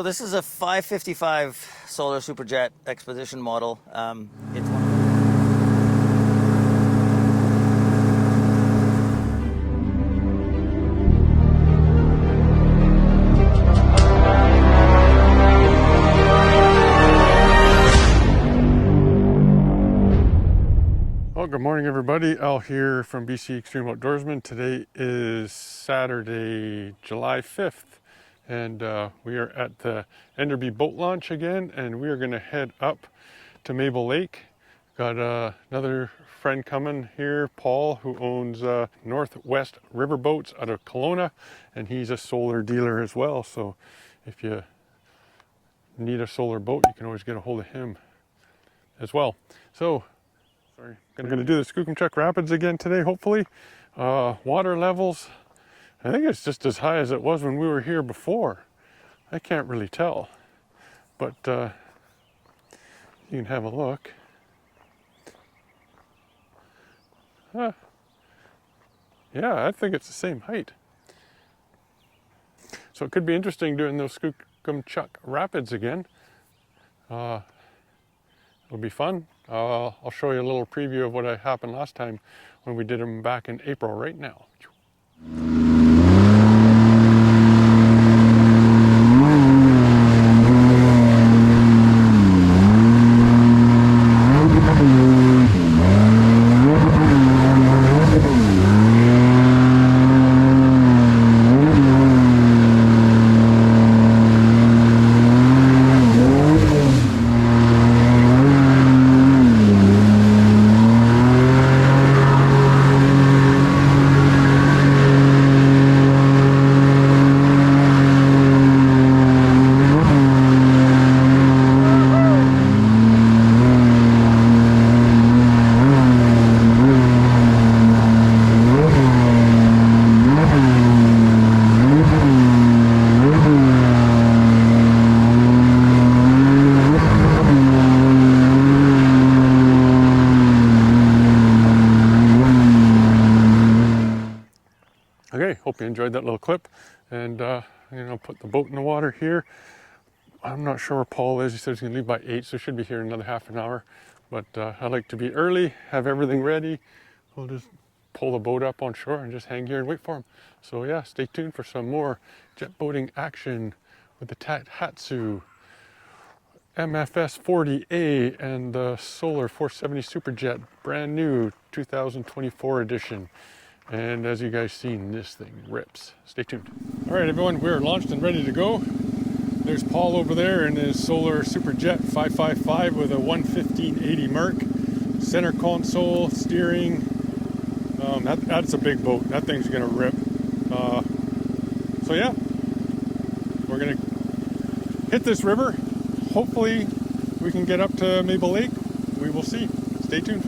this is a 555 Solar Superjet Expedition model. It's one. Well, good morning everybody. Al here from BC Extreme Outdoorsman. Today is Saturday, July 5th. And we are at the Enderby boat launch again, and we are going to head up to Maple Lake. Got another friend coming here, Paul, who owns Northwest River Boats out of Kelowna, and he's a solar dealer as well. So if you need a solar boat, you can always get a hold of him as well. So, sorry, I'm going to do the Skookumchuck Rapids again today, hopefully. Water levels, I think it's just as high as it was when we were here before. I can't really tell, but you can have a look. Yeah, I think it's the same height. So it could be interesting doing those Skookumchuck Rapids again. It'll be fun. I'll show you a little preview of what happened last time when we did them back in April right now. Okay, hope you enjoyed that little clip, and put the boat in the water here. I'm not sure where Paul is. He said he's going to leave by 8, so should be here in another half an hour. But I like to be early, have everything ready. We'll just pull the boat up on shore and just hang here and wait for him. So yeah, stay tuned for some more jet boating action with the Tathatsu MFS 40A and the Solar 470 Superjet, brand new 2024 edition. And as you guys seen, this thing rips. Stay tuned. All right, everyone, we're launched and ready to go. There's Paul over there in his Solar Superjet 555 with a 115/80 Merc. Center console, steering. That's a big boat. That thing's gonna rip. So yeah, we're gonna hit this river. Hopefully we can get up to Maple Lake. We will see. Stay tuned.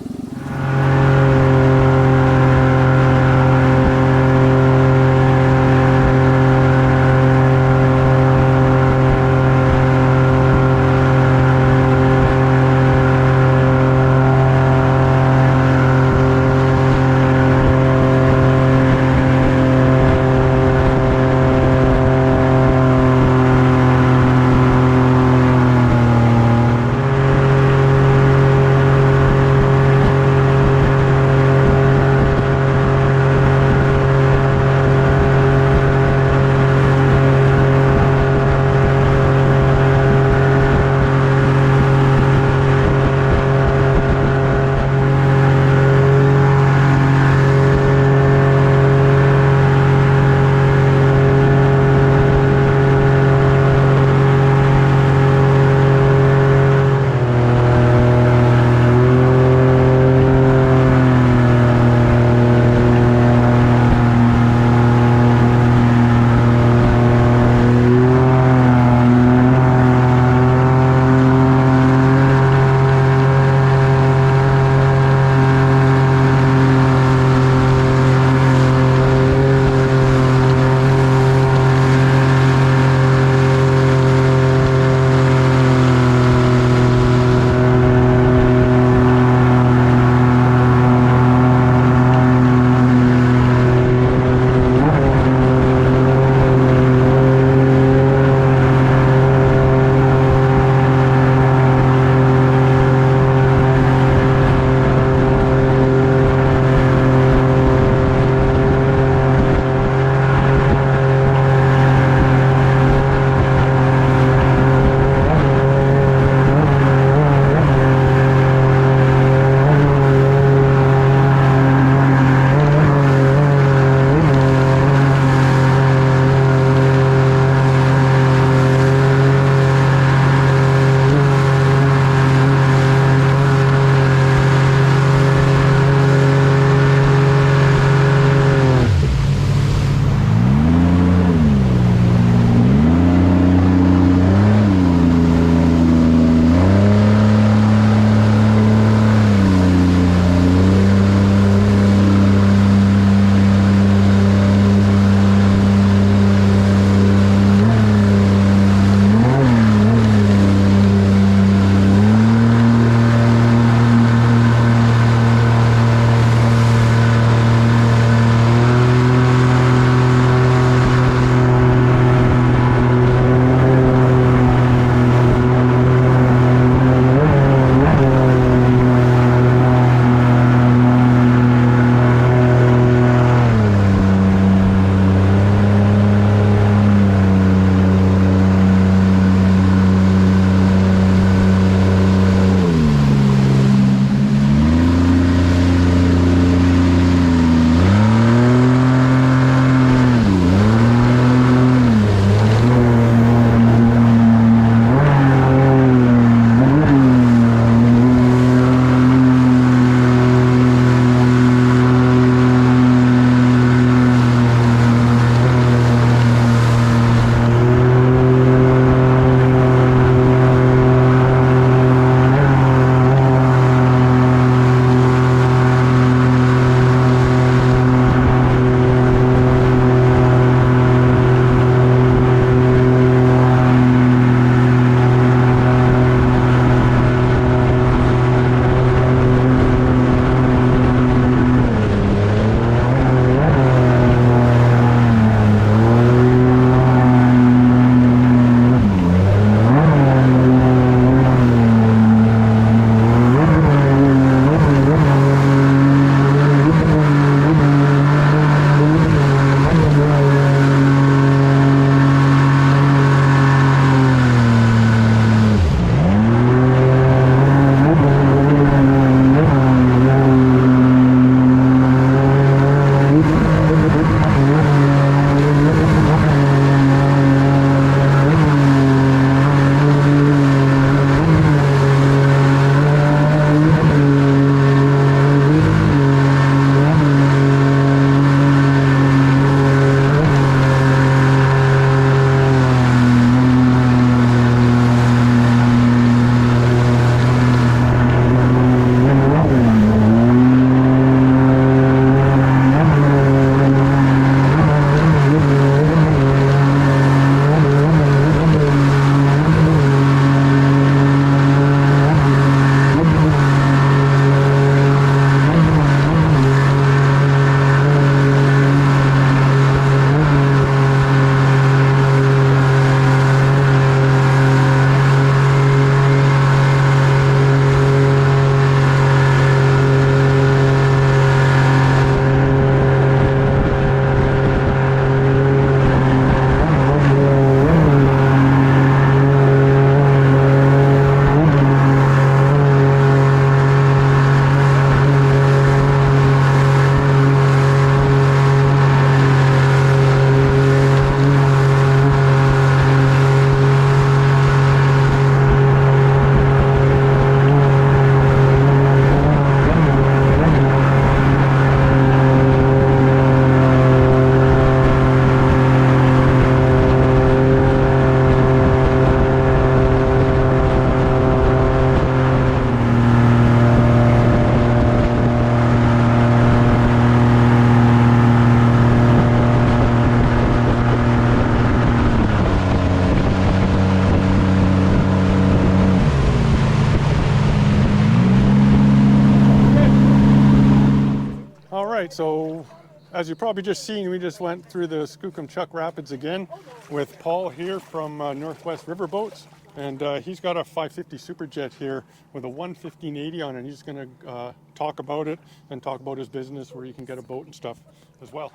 you've probably just seen, we just went through the Skookumchuck Rapids again with Paul here from Northwest Riverboats. And he's got a 550 Superjet here with a 11580 on it. And he's going to talk about it and talk about his business where you can get a boat and stuff as well.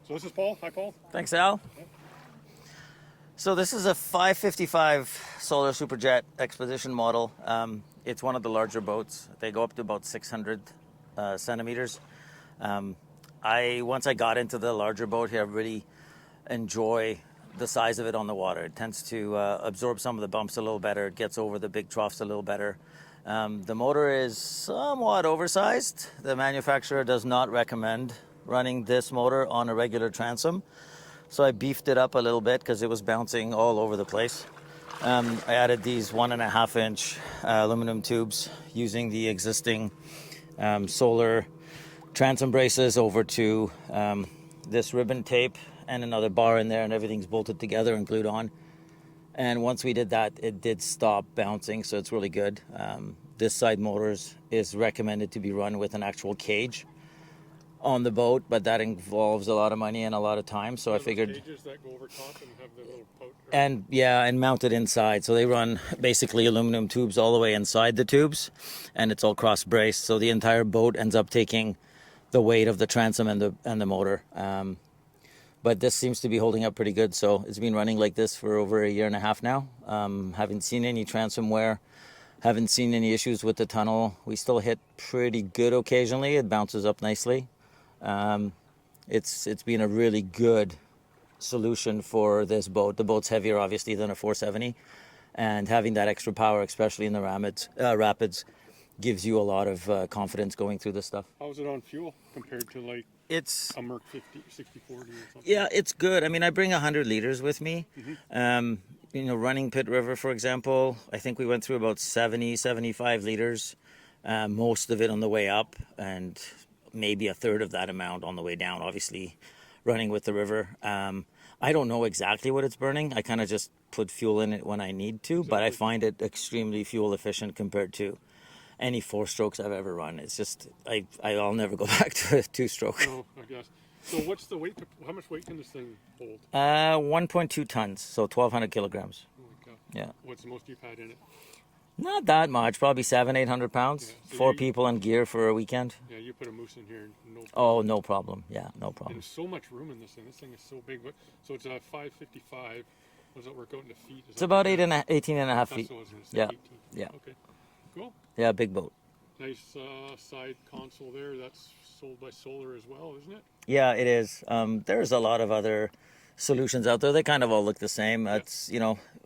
So this is Paul. Hi, Paul. Thanks, Al. Yeah. So this is a 555 Solar Superjet Expedition model. It's one of the larger boats. They go up to about 600 centimeters. Once I got into the larger boat here, I really enjoy the size of it on the water. It tends to absorb some of the bumps a little better. It gets over the big troughs a little better. The motor is somewhat oversized. The manufacturer does not recommend running this motor on a regular transom. So I beefed it up a little bit because it was bouncing all over the place. I added these 1.5-inch aluminum tubes using the existing solar transom braces over to this ribbon tape and another bar in there, and everything's bolted together and glued on. And once we did that, it did stop bouncing, so it's really good. This side motors is recommended to be run with an actual cage on the boat, but that involves a lot of money and a lot of time, so I figured Cages that go over top and have the little pout. and mounted inside. So they run basically aluminum tubes all the way inside the tubes, and it's all cross braced, so the entire boat ends up taking the weight of the transom and the motor. But this seems to be holding up pretty good, so it's been running like this for over 1.5 years now. Haven't seen any transom wear, haven't seen any issues with the tunnel. We still hit pretty good occasionally. It bounces up nicely. It's been a really good solution for this boat. The boat's heavier, obviously, than a 470, and having that extra power, especially in the rapids, gives you a lot of confidence going through this stuff. How's it on fuel compared to like It's a Merc 60-40 or something? Yeah, it's good. I mean, I bring 100 liters with me. Mm-hmm. Running Pitt River, for example, I think we went through about 75 liters, most of it on the way up, and maybe a third of that amount on the way down, obviously, running with the river. I don't know exactly what it's burning. I kind of just put fuel in it when I need to, but I find it extremely fuel efficient compared to any 4-strokes I've ever run. It's just, I'll never go back to a 2-stroke. No, I guess. So what's the weight? How much weight can this thing hold? 1.2 tons, so 1,200 kilograms. Oh my God. Yeah. What's the most you've had in it? Not that much, probably 700-800 pounds. Yeah, so 4 people and gear for a weekend. Yeah, you put a moose in here. No problem. Oh, no problem. Yeah, no And problem. there's so much room in this thing. This thing is so big. So it's a 555. What does that work out into feet? It's about 18 and a half That's feet. what I was gonna say, Yeah. 18. Yeah. Okay. Cool. Yeah, big boat. Nice side console there. That's sold by Solar as well, isn't it? Yeah, it is. There's a lot of other solutions out there. They kind of all look the same. It's,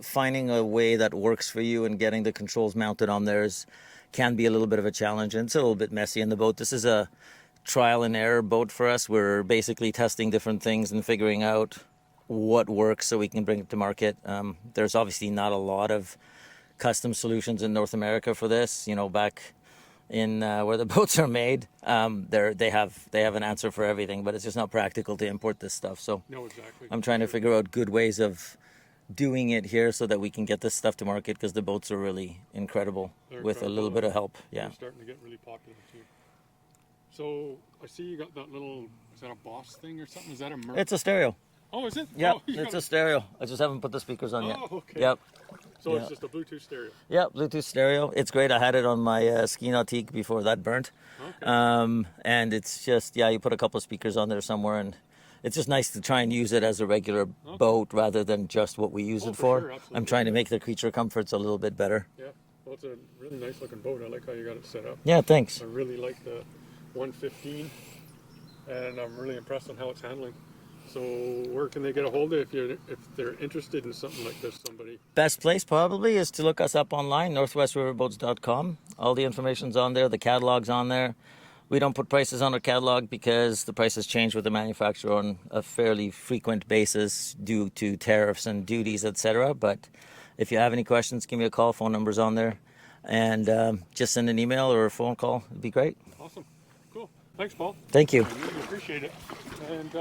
finding a way that works for you and getting the controls mounted on theirs can be a little bit of a challenge, and it's a little bit messy in the boat. This is a trial and error boat for us. We're basically testing different things and figuring out what works so we can bring it to market. There's obviously not a lot of custom solutions in North America for this. Back in where the boats are made, they have an answer for everything, but it's just not practical to import this stuff. So No, exactly. I'm trying to figure out good ways of doing it here so that we can get this stuff to market, because the boats are really incredible with a little bit of help. Yeah. They're starting to get really popular too. So I see you got that little, is that a Boss thing or something? Is that a Merc? It's a stereo. Oh, is it? Yep, Oh, you it's got a stereo. I just haven't put the speakers on yet. Oh, okay. Yep. So yeah. it's just a Bluetooth stereo. Yep, Bluetooth stereo. It's great. I had it on my ski nautique before that burnt. Okay. And it's just, you put a couple of speakers on there somewhere, and it's just nice to try and use it as a regular boat rather than just what we use it for. Sure, absolutely. I'm trying to make the creature comforts a little bit better. Yeah. Well, it's a really nice looking boat. I like how you got it set up. Yeah, thanks. I really like the 115, and I'm really impressed on how it's handling. So where can they get a hold of it if they're interested in something like this, somebody? Best place probably is to look us up online, northwestriverboats.com. All the information's on there, the catalog's on there. We don't put prices on our catalog because the prices change with the manufacturer on a fairly frequent basis due to tariffs and duties, etc. But if you have any questions, give me a call. Phone number's on there. And just send an email or a phone call. It'd be great. Awesome. Cool. Thanks, Paul. Thank you. I really appreciate it. And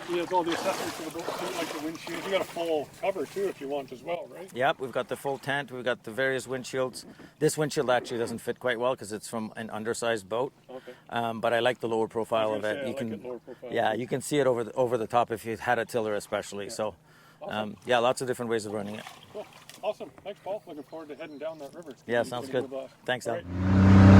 he has all the accessories for the boat too, like the windshield. You got a full cover too if you want as well, right? Yep, we've got the full tent. We've got the various windshields. This windshield actually doesn't fit quite well because it's from an undersized boat. Okay. But I like the lower profile of it. I like it lower profile. Yeah, you can see it over the top if you had a tiller especially. So, Awesome. yeah, lots of different ways of running it. Cool. Awesome. Thanks, Paul. Looking forward to heading down that river. Yeah, sounds good. Thanks, All Al. right.